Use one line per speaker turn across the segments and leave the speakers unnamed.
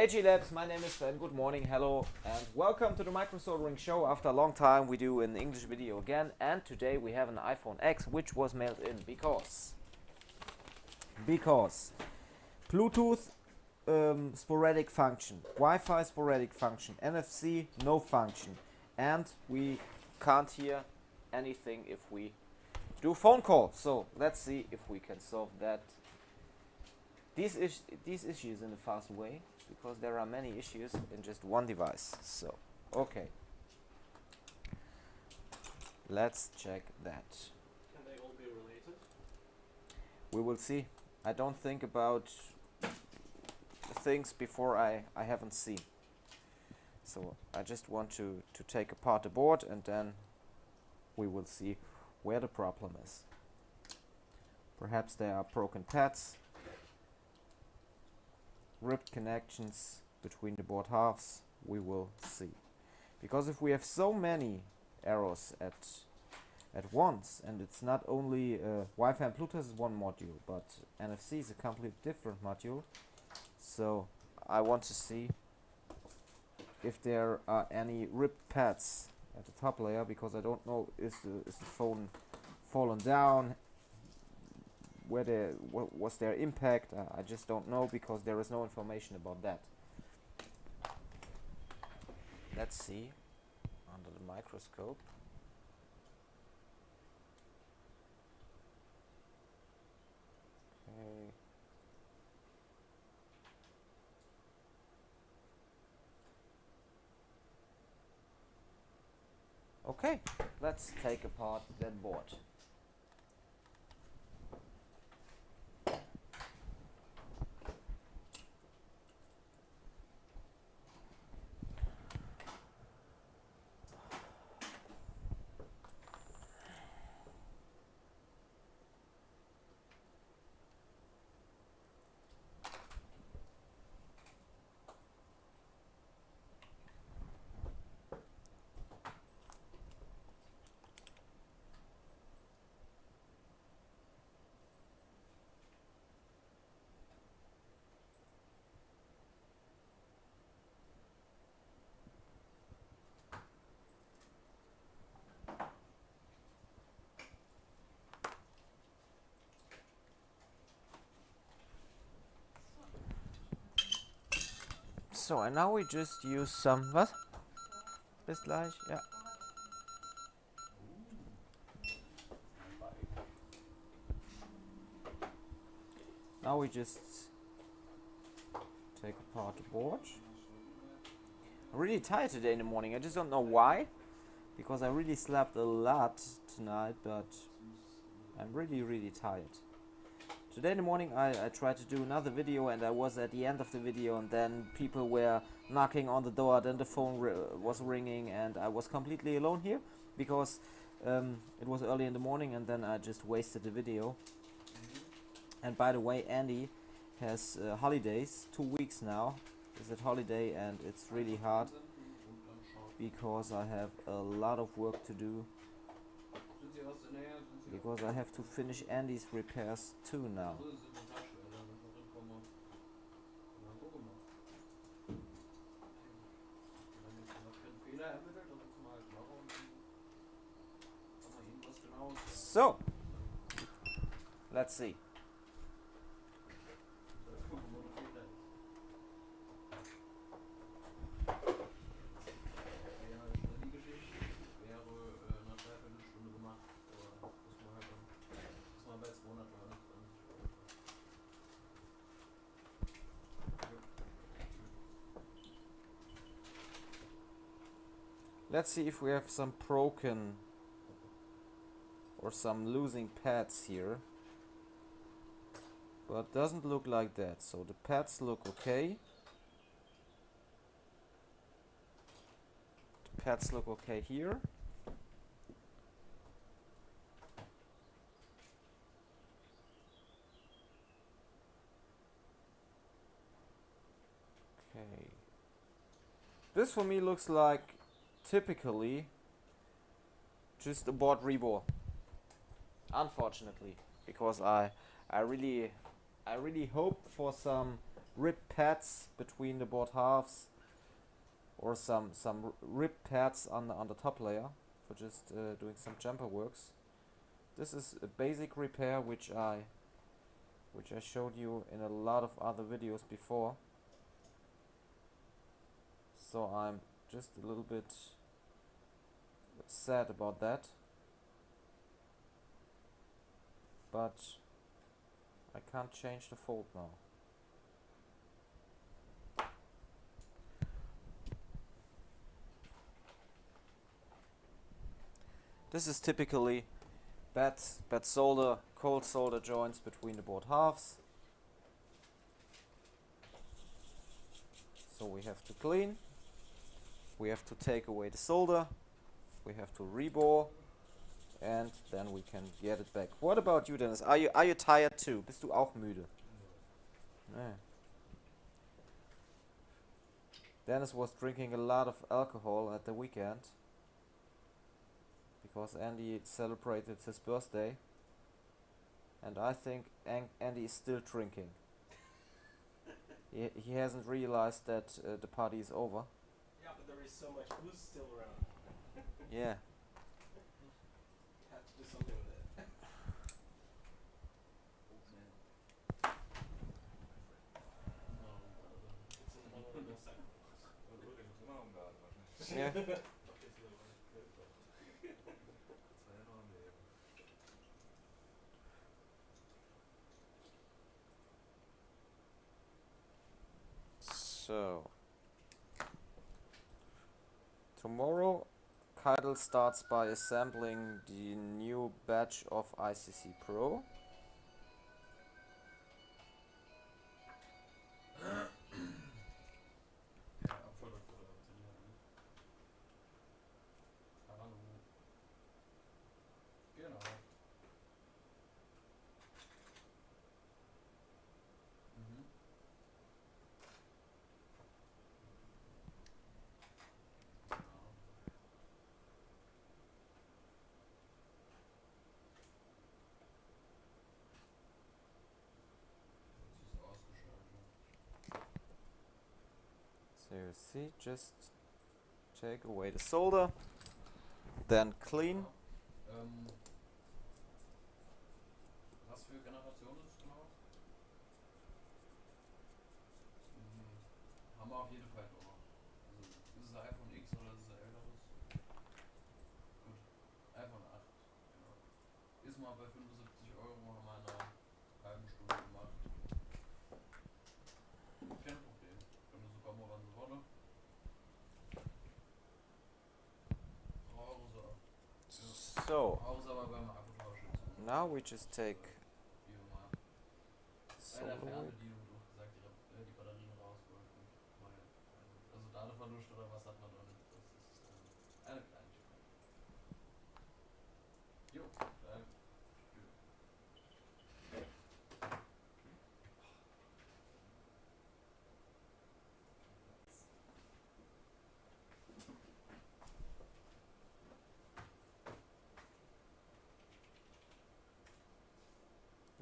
AG Labs, my name is Ben, good morning, hello, and welcome to the micro soldering show. After a long time we do an English video again, and today we have an iPhone X which was mailed in because Bluetooth sporadic function, Wi-Fi sporadic function, NFC no function, and we can't hear anything if we do phone call. So let's see if we can solve that. These issues in a fast way, because there are many issues in just one device. So, okay. Let's check that.
Can they all be related?
We will see. I don't think about things before I haven't seen. So, I just want to take apart the board and then we will see where the problem is. Perhaps there are broken pads, ripped connections between the board halves. We will see, because if we have so many errors at once, and it's not only Wi-Fi and Bluetooth is one module, but NFC is a completely different module. So I want to see if there are any ripped pads at the top layer, because I don't know, is the phone fallen down, what was their impact. I just don't know, because there is no information about that. Let's see under the microscope. Okay, let's take apart that board. So, and now we just use some, was? Bis gleich, ja. Now we just take apart the board. I'm really tired today in the morning. I just don't know why, because I really slept a lot tonight, but I'm really tired. Today in the morning I tried to do another video, and I was at the end of the video, and then people were knocking on the door, then the phone was ringing, and I was completely alone here, because it was early in the morning, and then I just wasted the video. And by the way, Andy has holidays, 2 weeks now is at holiday, and it's really hard because I have a lot of work to do, because I have to finish Andy's repairs too now. So, let's see. Let's see if we have some broken or some losing pads here, but doesn't look like that. So the pads look okay. The pads look okay here. Okay. This for me looks like typically just a board rebore, unfortunately, because I really hope for some rib pads between the board halves, or some rib pads on the top layer for just doing some jumper works. This is a basic repair which I showed you in a lot of other videos before. So I'm just a little bit sad about that, but I can't change the fold now. This is typically bad solder, cold solder joints between the board halves. So we have to clean, we have to take away the solder, we have to rebore, and then we can get it back. What about you, Dennis? Are you tired too? Bist du auch müde? Nee. Dennis was drinking a lot of alcohol at the weekend because Andy celebrated his birthday, and I think Andy is still drinking. He hasn't realized that the party is over.
Yeah, but there is so much booze still around.
Yeah.
Have to do something with it. It's an honorable sacrifice.
Yeah. So tomorrow Keitel starts by assembling the new batch of ICC Pro. So you see, just take away the solder, then clean.
Was für Generation ist es genau? Haben wir auf jeden Fall noch. Also ist es ein iPhone X oder ist es ein älteres? Gut, iPhone 8, genau. Ist mal bei 75 Euro, haben wir in einer halben Stunde gemacht. Kein Problem. Können wir sogar mal wann sie wollen.
So
Außer aber beim Akkutausch.
now we just take
Wie immer. Bei der
solder.
Fernbedienung doof gesagt, die Batterien rausholen und mal, also Datenverlust oder was hat man da nicht. Das ist eine Kleinigkeit. Jo, dann.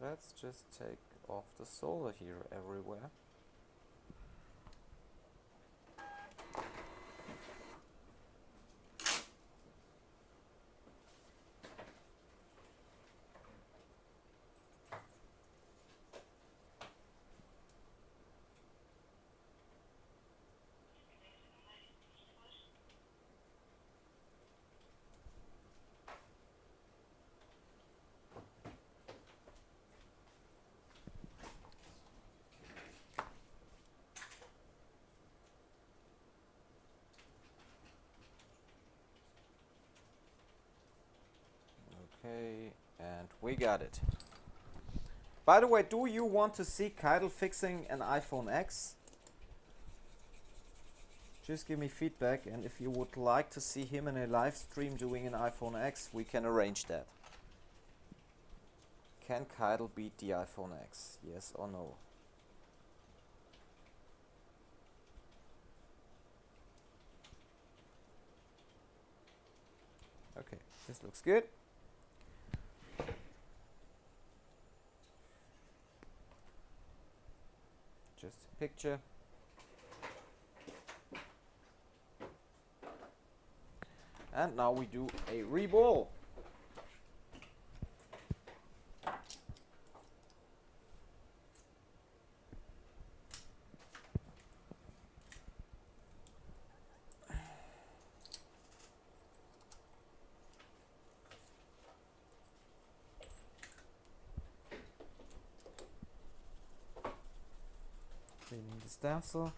Let's just take off the solder here everywhere. Okay, and we got it. By the way, do you want to see Keitel fixing an iPhone X? Just give me feedback, and if you would like to see him in a live stream doing an iPhone X, we can arrange that. Can Keitel beat the iPhone X? Yes or no? Okay, this looks good. just a picture. And now we do a reball. Cleaning the stencil.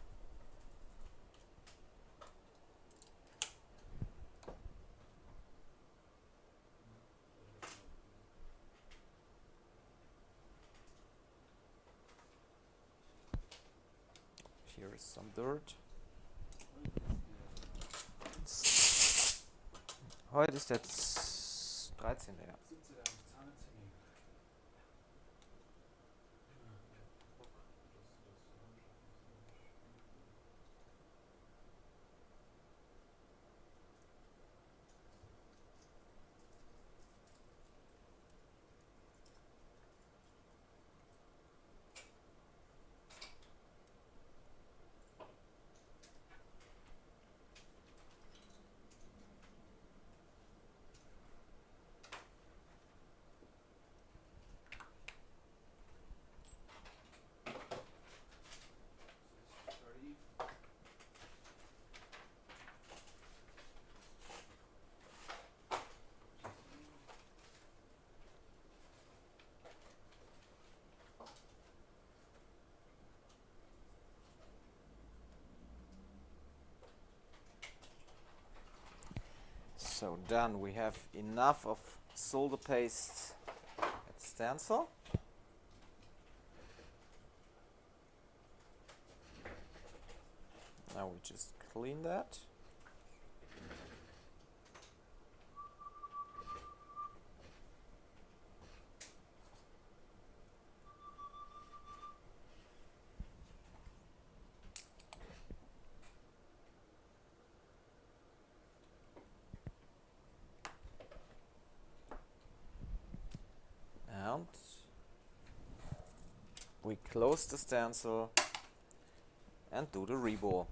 Here is some dirt. Heute ist der 13. Ja. So done, we have enough of solder paste at stencil. Now we just clean that. And we close the stencil and do the reball.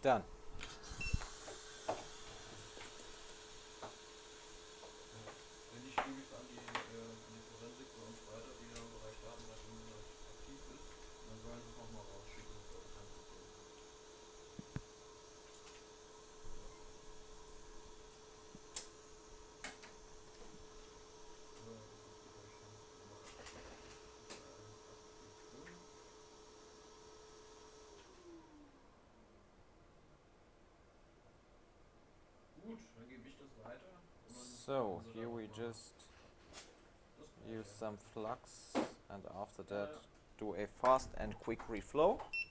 Done.
weiter. Und dann
So,
können Sie
here
da
we
noch mal
just
das Brot
use some flux and after
Ja,
that
ja.
do a fast and quick reflow.
Jeder Brot.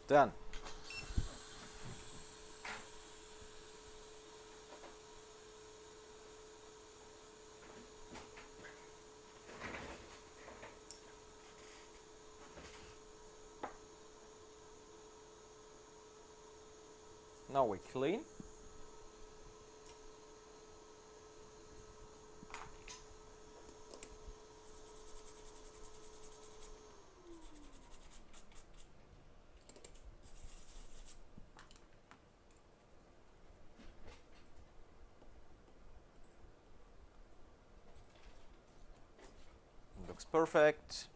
Done. Now we clean. Looks perfect.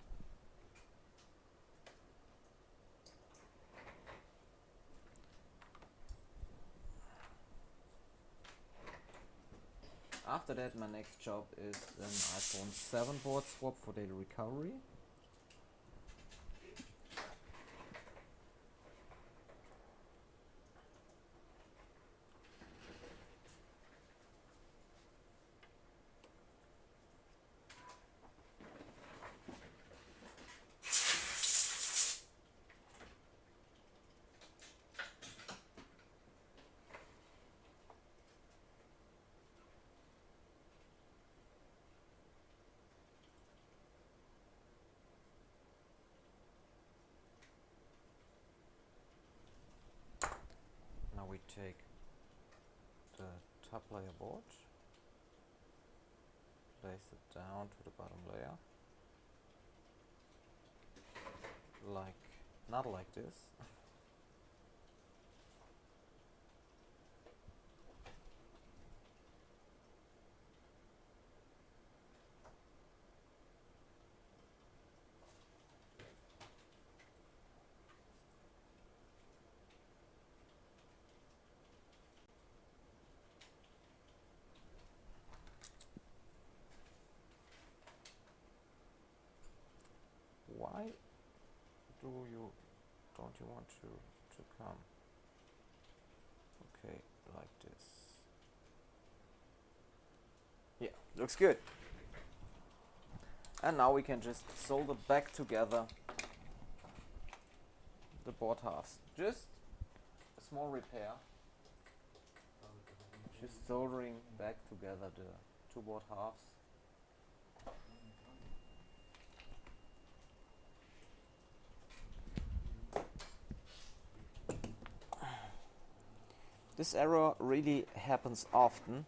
After that, my next job is an iPhone 7 board swap for data recovery. Now we take the top layer board, place it down to the bottom layer, not like this. Why don't you want to come? Okay, like this. Yeah, looks good. And now we can just solder back together the board halves. Just a small repair. Just soldering back together the two board halves. This error really happens often.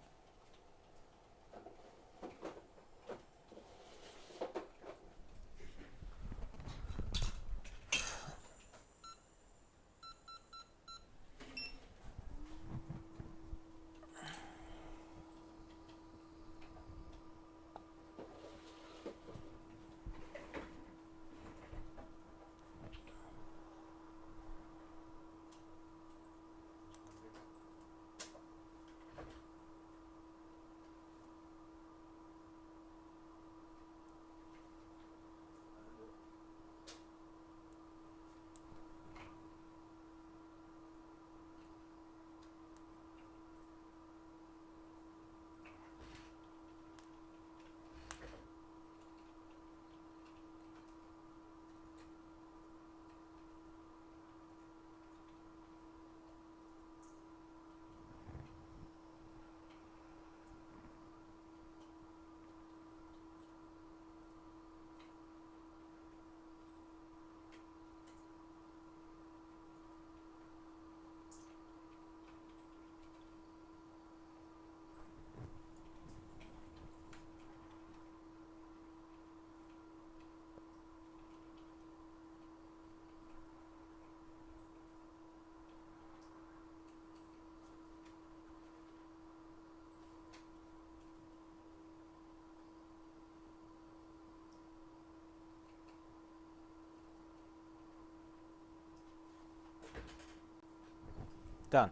Done.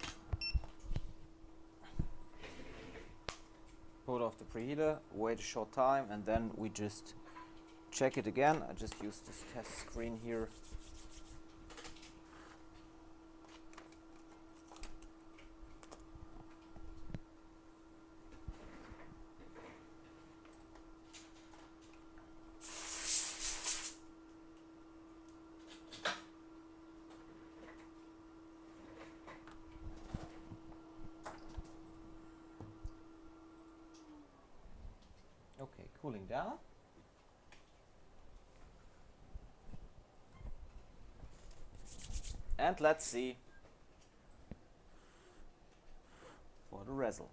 Put off the preheater, wait a short time, and then we just check it again. I just use this test screen here. Okay, cooling down. And let's see for the result.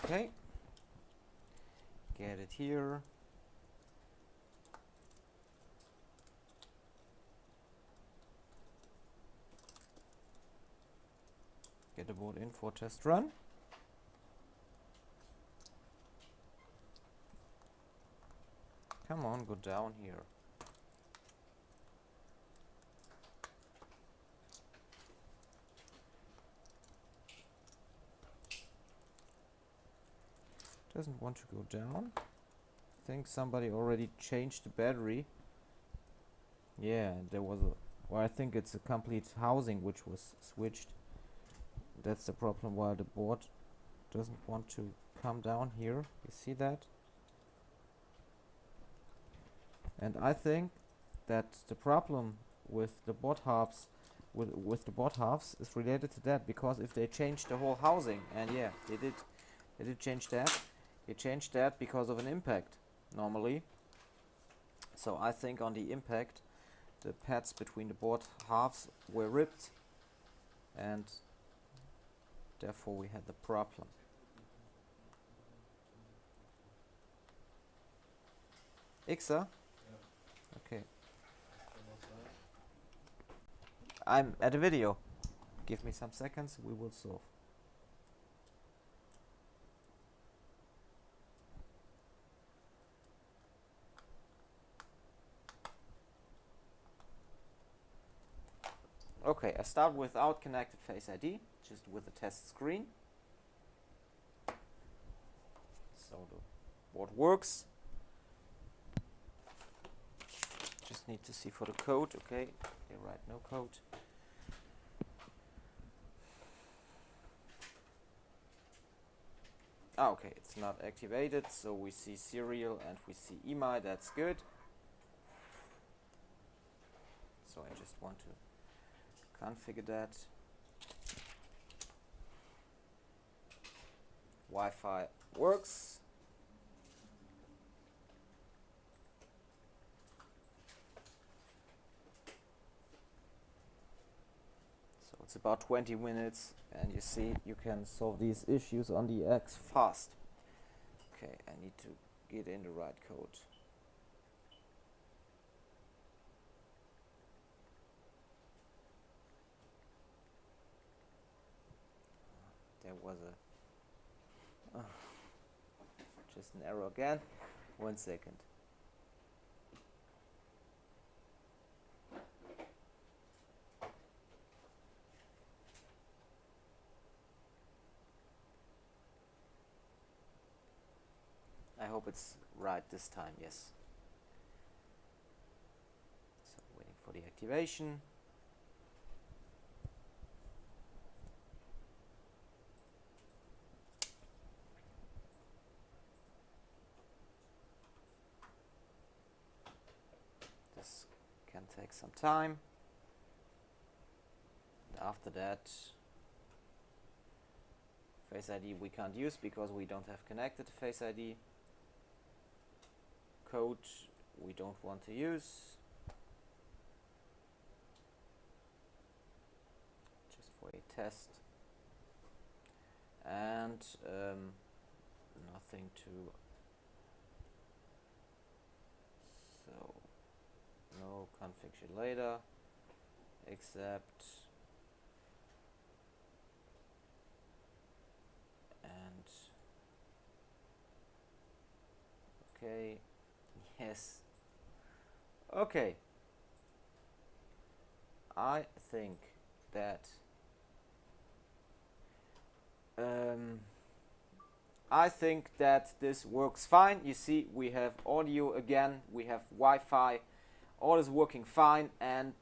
Okay, get it here. Get the board in for test run. Come on, go down here. Doesn't want to go down. I think somebody already changed the battery. Yeah, there was a... Well, I think it's a complete housing which was switched. That's the problem why the board doesn't want to come down here. You see that? And I think that the problem with the board halves with the board halves is related to that, because if they change the whole housing, and yeah, they did change that. They changed that because of an impact normally. So I think on the impact the pads between the board halves were ripped, and therefore we had the problem. Ixa? Okay. I'm at a video. Give me some seconds, we will solve. Okay, I start without connected Face ID, just with the test screen. So the board works. Just need to see for the code. Okay, they write no code. Ah, okay, it's not activated, so we see serial and we see EMI, that's good. So I just want to configure that. Wi-Fi works. So it's about 20 minutes, and you see you can solve these issues on the X fast. Okay, I need to get in the right code. There was a just an error again. 1 second. I hope it's right this time, yes. So waiting for the activation. This can take some time. And after that, Face ID we can't use because we don't have connected Face ID. Code we don't want to use. Just for a test. and nothing to, so no config later except, and okay, yes, okay. I think that this works fine. You see, we have audio again, we have Wi-Fi, all is working fine, and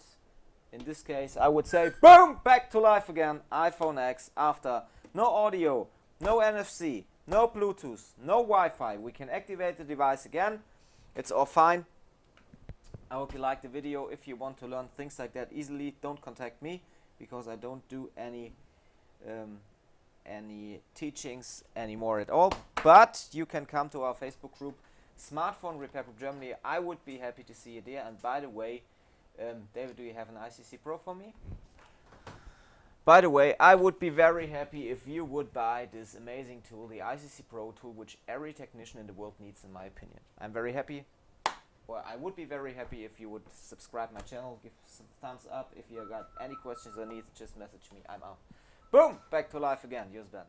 in this case I would say boom, back to life again. iPhone X, after no audio, no NFC, no Bluetooth, no Wi-Fi, we can activate the device again. It's all fine. I hope you liked the video. If you want to learn things like that easily, don't contact me, because I don't do any teachings anymore at all. But you can come to our Facebook group, Smartphone Repair Group Germany. I would be happy to see you there. And by the way, David, do you have an ICC Pro for me? By the way, I would be very happy if you would buy this amazing tool, the ICC Pro tool, which every technician in the world needs, in my opinion. I'm very happy. Well, I would be very happy if you would subscribe my channel, give some thumbs up. If you got any questions or needs, just message me. I'm out. Boom! Back to life again. Here's Ben.